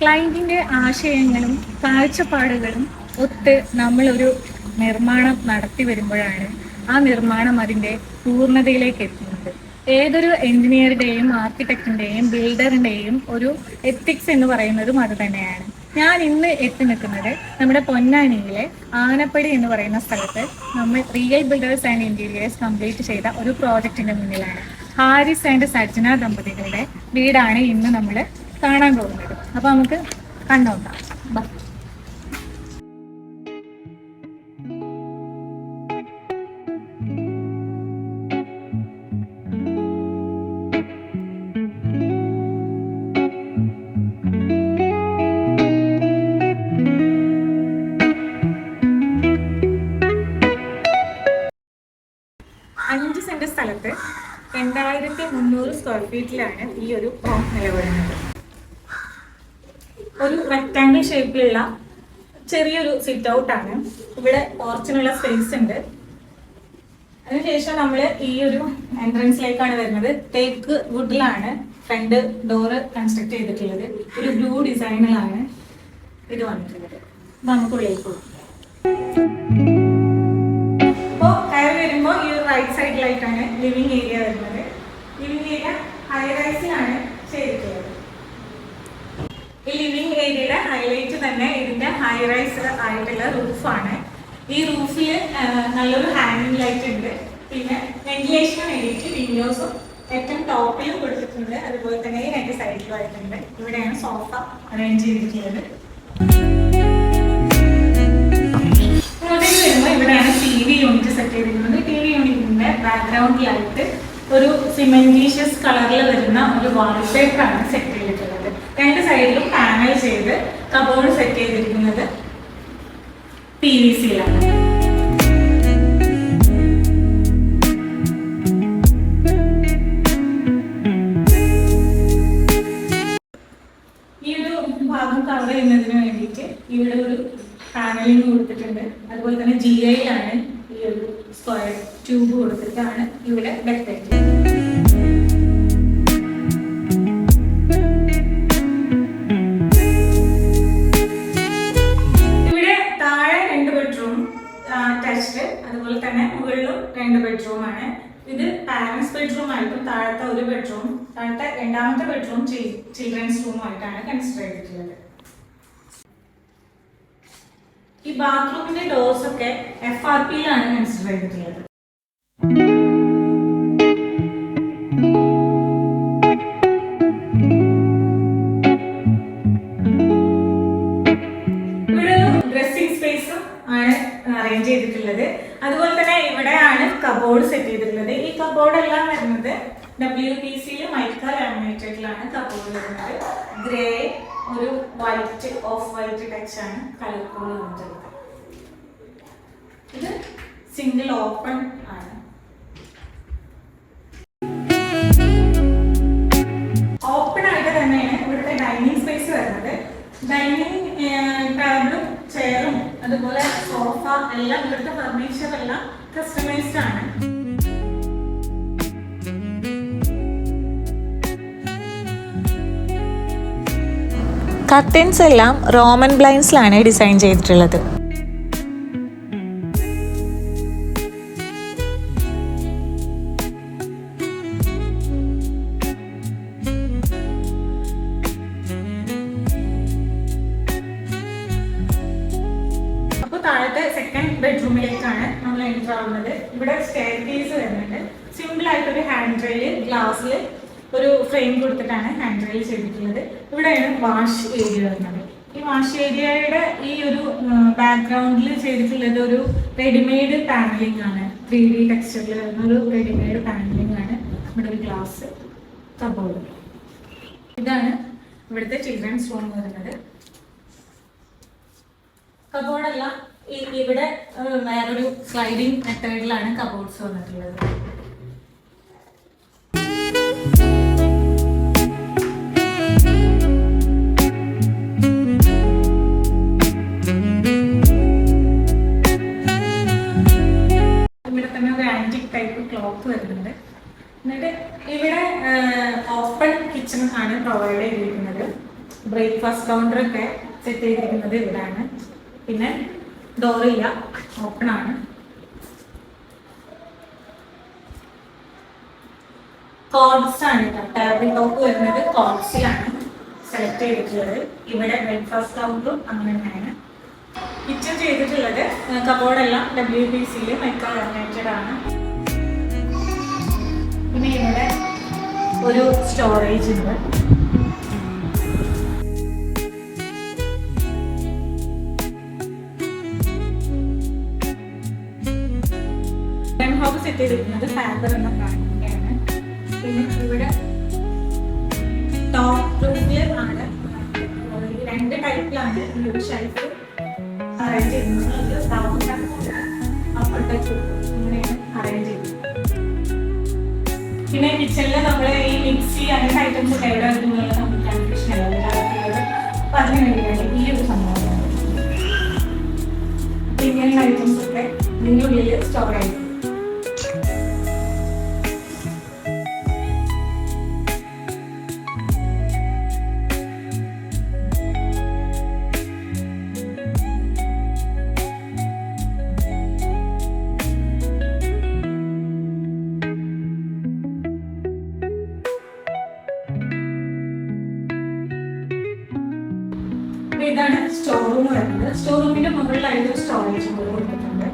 ക്ലയൻറ്റിൻ്റെ ആശയങ്ങളും കാഴ്ചപ്പാടുകളും ഒത്ത് നമ്മളൊരു നിർമ്മാണം നടത്തി വരുമ്പോഴാണ് ആ നിർമ്മാണം അതിൻ്റെ പൂർണ്ണതയിലേക്ക് എത്തുന്നത്. ഏതൊരു എഞ്ചിനീയറുടെയും ആർക്കിടെക്റ്റിൻ്റെയും ബിൽഡറിൻ്റെയും ഒരു എത്തിക്സ് എന്ന് പറയുന്നതും അത് തന്നെയാണ്. ഞാൻ ഇന്ന് എത്തി നിൽക്കുന്നത് നമ്മുടെ പൊന്നാനിയിലെ ആനപ്പടി എന്ന് പറയുന്ന സ്ഥലത്ത് നമ്മൾ real builders and interiors complete ചെയ്ത ഒരു പ്രോജക്റ്റിൻ്റെ മുന്നിലാണ്. ഹാരിസ് ആൻഡ് സജ്ന ദമ്പതികളുടെ വീടാണ് ഇന്ന് നമ്മൾ കാണാൻ പോകുന്നത്. അപ്പോൾ നമുക്ക് കണ്ടോക്കാം. ബൈ. 5 സെന്റ് സ്ഥലത്ത് 2300 സ്ക്വയർ ഫീറ്റിലാണ് ഈ ഒരു ഹോം നിലകൊള്ളുന്നത്. ഒരു റെക്ടാങ്കിൾ ഷേപ്പിലുള്ള ചെറിയൊരു സിറ്റ് ഔട്ടാണ്. ഇവിടെ പോർച്ചിനുള്ള സ്പേസ് ഉണ്ട്. അതിനുശേഷം നമ്മൾ ഈ ഒരു എൻട്രൻസിലേക്കാണ് വരുന്നത്. തേക്ക് വുഡിലാണ് ഫ്രണ്ട് ഡോറ് കൺസ്ട്രക്ട് ചെയ്തിട്ടുള്ളത്. ഒരു ബ്ലൂ ഡിസൈനിലാണ് ഇത് വന്നിട്ടുള്ളത്. നമുക്കുള്ളിലേക്ക് പോകും. അപ്പോൾ കയറി വരുമ്പോൾ ഈ ഒരു റൈറ്റ് സൈഡിലായിട്ടാണ് ലിവിങ് ഏരിയ വരുന്നത്. ലിവിങ് ഏരിയ ഹൈ റൈസിലാണ് ചെയ്തിട്ടുള്ളത്. ഈ ലിവിങ് ഏരിയയുടെ ഹൈലൈറ്റ് തന്നെ ഇതിന്റെ ഹൈ റൈസ് ആയിട്ടുള്ള റൂഫാണ്. ഈ റൂഫിൽ നല്ലൊരു ഹാങ്ങിങ് ലൈറ്റ് ഉണ്ട്. പിന്നെ വെന്റിലേഷന് വേണ്ടിയിട്ട് വിൻഡോസും ഏറ്റവും ടോപ്പിലും കൊടുത്തിട്ടുണ്ട്. അതുപോലെ തന്നെ ഈ രണ്ട് സൈഡിലും ആയിട്ടുണ്ട്. ഇവിടെയാണ് സോഫ അറേഞ്ച് ചെയ്തിട്ടുള്ളത്. വരുമ്പോൾ ഇവിടെയാണ് TV യൂണിറ്റ് സെറ്റ് ചെയ്തിരിക്കുന്നത്. TV യൂണിറ്റിന്റെ ബാക്ക്ഗ്രൗണ്ടിലായിട്ട് ഒരു സിമെന്റീഷ്യസ് കളറിൽ വരുന്ന ഒരു വാൾപേപ്പറാണ് സെറ്റ് ചെയ്തിട്ടുള്ളത്. രണ്ട് സൈഡിലും പാനൽ ചെയ്ത് കബോർഡ് സെറ്റ് ചെയ്തിരിക്കുന്നത് PVC-യിലാണ്. ഈ ഒരു ഭാഗം കവർ ചെയ്യുന്നതിന് വേണ്ടിയിട്ട് ഇവിടെ ഒരു പാനലിംഗ് കൊടുത്തിട്ടുണ്ട്. അതുപോലെ തന്നെ GI-യിലാണ് ഈ ഒരു സ്ക്വയർ ട്യൂബ് കൊടുത്തിട്ടാണ് ഇവിടെ ഡെക്കറേറ്റ് ചെയ്തത്. അതുപോലെ തന്നെ മുകളിലും 2 ബെഡ്റൂമാണ്. ഇത് പാരന്റ്സ് ബെഡ്റൂം ആയിട്ടും താഴത്തെ ഒരു ബെഡ്റൂം, താഴത്തെ രണ്ടാമത്തെ ബെഡ്റൂം ചിൽഡ്രൻസ് റൂം ആയിട്ടാണ് കൺസിഡർ ചെയ്തിട്ടുള്ളത്. ഈ ബാത്റൂമിന്റെ ഡോർസ് ഒക്കെ FRP-യിലാണ് കൺസിഡർ ചെയ്തിട്ടുള്ളത്. ഇവിടെ ഒരു ഡ്രസ്സിംഗ് സ്പേസും ആണ് അറേഞ്ച് ചെയ്തിട്ടുള്ളത്. അതുപോലെ തന്നെ ഇവിടെയാണ് കബോർഡ് സെറ്റ് ചെയ്തിട്ടുള്ളത്. ഈ കബോർഡ് എല്ലാം വരുന്നത് WPC-യിൽ മൈക്ക ലാമിനേറ്റഡിലാണ് കബോർഡ് വരുന്നത്. ഗ്രേ, ഒരു വൈറ്റ്, ഓഫ് വൈറ്റ് ടച്ച് ആണ് കളർ കോഡ് വന്നിട്ടുള്ളത്. ഇത് സിംഗിൾ ഓപ്പൺ ആണ്. ഓപ്പൺ ആയിട്ട് തന്നെയാണ് ഇവിടുത്തെ ഡൈനിങ് സ്പേസ് വരുന്നത്. ഡൈനിങ് ടേബിളും ചെയറും അതുപോലെ സോഫ എല്ലാം ഇവിടുത്തെ ഫർണിച്ചർ എല്ലാം കസ്റ്റമൈസ്ഡ് ആണ്. കർട്ടൻസ് എല്ലാം റോമൻ ബ്ലൈൻഡ്സിലാണ് ഡിസൈൻ ചെയ്തിട്ടുള്ളത്. താഴത്തെ സെക്കൻഡ് ബെഡ്റൂമിലേക്കാണ് നമ്മൾ എൻ്റർ ആവുന്നത്. ഇവിടെ സ്റ്റെയർകേസ് വരുന്നുണ്ട്. സിമ്പിൾ ആയിട്ടൊരു ഹാൻഡ് റെയിൽ ഗ്ലാസ്സിൽ ഒരു ഫ്രെയിം കൊടുത്തിട്ടാണ് ഹാൻഡ് റെയിൽ ചെയ്തിട്ടുള്ളത്. ഇവിടെയാണ് വാഷ് ഏരിയ വരുന്നത്. ഈ വാഷ് ഏരിയയുടെ ഈ ഒരു ബാക്ക്ഗ്രൗണ്ടിൽ ചെയ്തിട്ടുള്ളത് ഒരു റെഡിമെയ്ഡ് പാനലിംഗ് ആണ്. 3D ടെക്സ്ചറിൽ വരുന്ന ഒരു റെഡിമെയ്ഡ് പാനലിംഗ് ആണ്. ഇവിടെ ഒരു ഗ്ലാസ് കബോർഡ്. ഇതാണ് ഇവിടുത്തെ ചിൽഡ്രൻസ് റൂം വരുന്നത്. കബോർഡെല്ലാം ഇവിടെ വേറൊരു സ്ലൈഡിംഗ് മെത്തേഡിലാണ് കബോർഡ്സ് വന്നിട്ടുള്ളത്. ഇവിടെ തന്നെ ഒരു ആന്റിക് ടൈപ്പ് ക്ലോക്ക് വരുന്നുണ്ട്. എന്നിട്ട് ഇവിടെ ഓപ്പൺ കിച്ചൺ ആണ് പ്രൊവൈഡ് ചെയ്തിരിക്കുന്നത്. ബ്രേക്ക്ഫാസ്റ്റ് ബ്രേക്ക്ഫാസ്റ്റ് കൗണ്ടറൊക്കെ സെറ്റ് ചെയ്തിരിക്കുന്നത് ഇവിടെയാണ്. പിന്നെ ഡോറില്ല, ഓപ്പൺ ആണ്. കോഡ്സ് ആണ് കേട്ടോ. ടേബിൾ ടോപ്പ് വരുന്നത് കോഡ്സിലാണ് സെലക്ട് ചെയ്തിട്ടുള്ളത്. ഇവിടെ ബ്രേക്ക്ഫാസ്റ്റ് കൗണ്ടറും അങ്ങനെ തന്നെയാണ്. കിച്ചൺ ചെയ്തിട്ടുള്ളത് കബോർഡെല്ലാം WPCയിൽ മെക്ക ലാമിനേറ്റഡ് ആണ്. പിന്നെ ഇവിടെ ഒരു സ്റ്റോറേജ് ഉണ്ട്. ഹോബ് സെറ്റ് ചെയ്തിരിക്കുന്നത് ഫാദർ എന്ന ബ്രാൻഡിന്റെയാണ്. പിന്നെ ഇവിടെ ടോപ്പ് റൂമിൽ ആണ് 2 ടൈപ്പിലാണ് ഈ ഒരു ഷെൽഫ് അറേഞ്ച് ചെയ്യുന്നത്. അപ്പുറത്തേക്ക് ഇങ്ങനെയാണ് അറേഞ്ച് ചെയ്യുന്നത്. പിന്നെ കിച്ചണിൽ നമ്മൾ ഈ മിക്സി അങ്ങനത്തെ ഐറ്റംസ് ഒക്കെ എവിടെ വെക്കുന്നുള്ള നമുക്ക് കൺഫ്യൂഷൻ അല്ല. അപ്പൊ അതിന് വേണ്ടിയിട്ടാണ് ഈ ഒരു സംഭവം. ഇങ്ങനെയുള്ള ഐറ്റംസ് ഒക്കെ ഇതിൻ്റെ ഉള്ളിൽ സ്റ്റോർ ആയിരിക്കും. ഇതാണ് സ്റ്റോർ റൂം വരുന്നത്. സ്റ്റോർ റൂമിന്റെ മുകളിലായിട്ട് ഒരു സ്റ്റോറേജ് കൊടുത്തിട്ടുണ്ട്.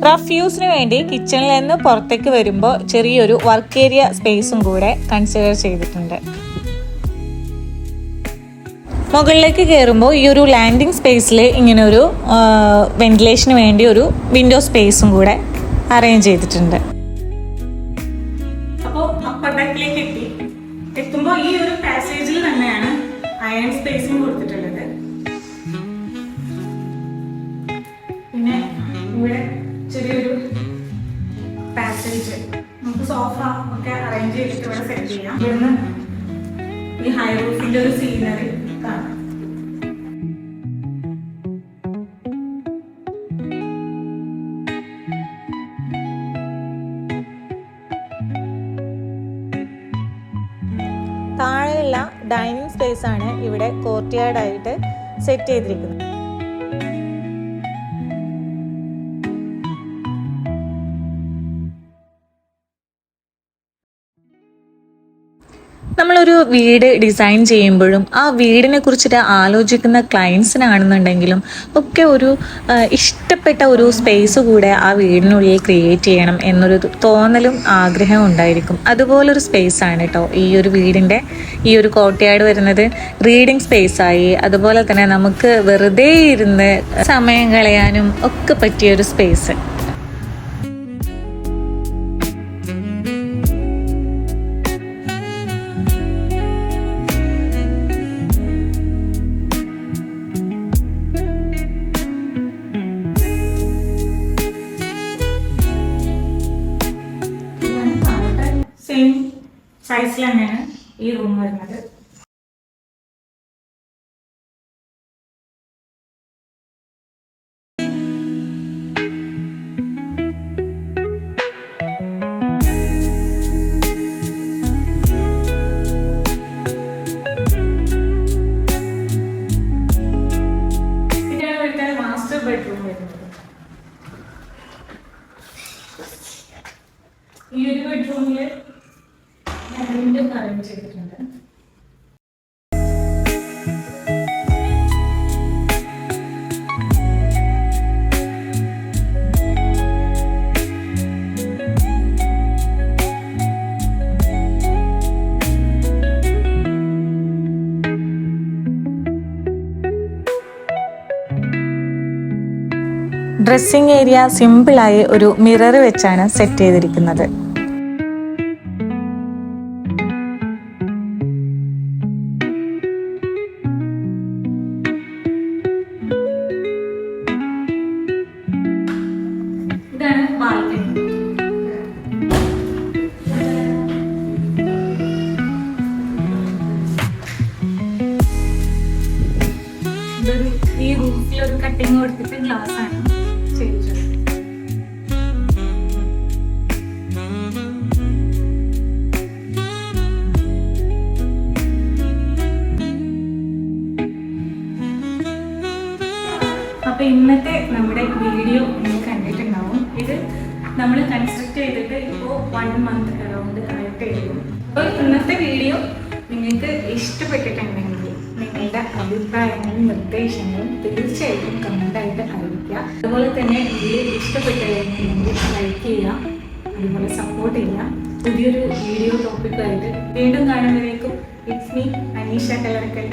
റഫ് യൂസിന് വേണ്ടി കിച്ചണിൽ നിന്ന് പുറത്തേക്ക് വരുമ്പോൾ ചെറിയൊരു വർക്ക് ഏരിയ സ്പേസും കൂടെ കൺസിഡർ ചെയ്തിട്ടുണ്ട്. മുകളിലേക്ക് കയറുമ്പോൾ ഈ ഒരു ലാൻഡിങ് സ്പേസിൽ ഇങ്ങനെ ഒരു വെന്റിലേഷന് വേണ്ടി ഒരു വിൻഡോ സ്പേസും കൂടെ അറേഞ്ച് ചെയ്തിട്ടുണ്ട്. അപ്പോൾ അപ്പർ ഡെക്കിലേക്ക് എത്തുമ്പോൾ ഈ ഒരു പാസേജിൽ തന്നെയാണ് അയൺ സ്പേസും കൊടുത്തിട്ടുള്ളത്. പിന്നെ ഇവിടെ ചെറിയൊരു പാസേജ് നമുക്ക് സോഫ ഒക്കെ അറേഞ്ച് ചെയ്തിട്ട് ഇവിടെ സെറ്റ് ചെയ്യാം. ഇവിടുന്ന് ഈ ഹൈ റൂഫിന്റെ ഒരു സീനറി കാണാം. താഴെയുള്ള ഡൈനിങ് സ്പേസ് ആണ് ഇവിടെ കോർട്ട്യാർഡായിട്ട് സെറ്റ് ചെയ്തിരിക്കുന്നത്. നമ്മളൊരു വീട് ഡിസൈൻ ചെയ്യുമ്പോഴും ആ വീടിനെ കുറിച്ചിട്ട് ആലോചിക്കുന്ന ക്ലയൻസിനാണെന്നുണ്ടെങ്കിലും ഒക്കെ ഒരു ഇഷ്ടപ്പെട്ട ഒരു സ്പേസ് കൂടെ ആ വീടിനുള്ളിൽ ക്രിയേറ്റ് ചെയ്യണം എന്നൊരു തോന്നലും ആഗ്രഹവും ഉണ്ടായിരിക്കും. അതുപോലൊരു സ്പേസാണ് കേട്ടോ ഈ ഒരു വീടിൻ്റെ ഈ ഒരു കോർട്ട്യാർഡ് വരുന്നത്. റീഡിങ് സ്പേസായി, അതുപോലെ തന്നെ നമുക്ക് വെറുതെ ഇരുന്ന് സമയം കളയാനും ഒക്കെ പറ്റിയൊരു സ്പേസ്. സെയിം സൈസിൽ തന്നെയാണ് ഈ റൂം വരുന്നത്. ഇതാണ് മാസ്റ്റർ ബെഡ്റൂം വരുന്നത്. ഈ ഒരു ബെഡ്റൂമില് അറേഞ്ച് ചെയ്തിട്ടുണ്ട്. ഡ്രസ്സിംഗ് ഏരിയ സിമ്പിളായി ഒരു മിറർ വെച്ചാണ് സെറ്റ് ചെയ്തിരിക്കുന്നത്. ഇതാണ് ബാൽക്കണി. ഇതൊരു ഈ റൂഫിൽ ഒരു കട്ടിങ് കൊടുത്തിട്ട് ഗ്ലാസ് ആണ് ചെയ്തിട്ടുള്ളത്. അപ്പോൾ ഇന്നത്തെ നമ്മുടെ വീഡിയോ നിങ്ങൾ കണ്ടിട്ടുണ്ടാവും. ഇത് നമ്മൾ കൺസ്ട്രക്ട് ചെയ്തിട്ട് ഇപ്പോൾ 1 മന്ത് അറൗണ്ട് ആയിട്ടേ ഉള്ളൂ. അപ്പോൾ ഇന്നത്തെ വീഡിയോ നിങ്ങൾക്ക് ഇഷ്ടപ്പെട്ടിട്ടുണ്ടെങ്കിൽ നിങ്ങളുടെ അഭിപ്രായങ്ങളും നിർദ്ദേശങ്ങളും തീർച്ചയായിട്ടും കമൻ്റായിട്ട് അറിയിക്കുക. അതുപോലെ തന്നെ വീഡിയോ ഇഷ്ടപ്പെട്ടിട്ടുണ്ടെങ്കിൽ ലൈക്ക് ചെയ്യുക, അതുപോലെ സപ്പോർട്ട് ചെയ്യുക. പുതിയൊരു വീഡിയോ ടോപ്പിക്കായിട്ട് വീണ്ടും കാണുന്നതിലേക്കും ഇറ്റ്സ് മീ അനീഷ കല്ലറക്കൽ.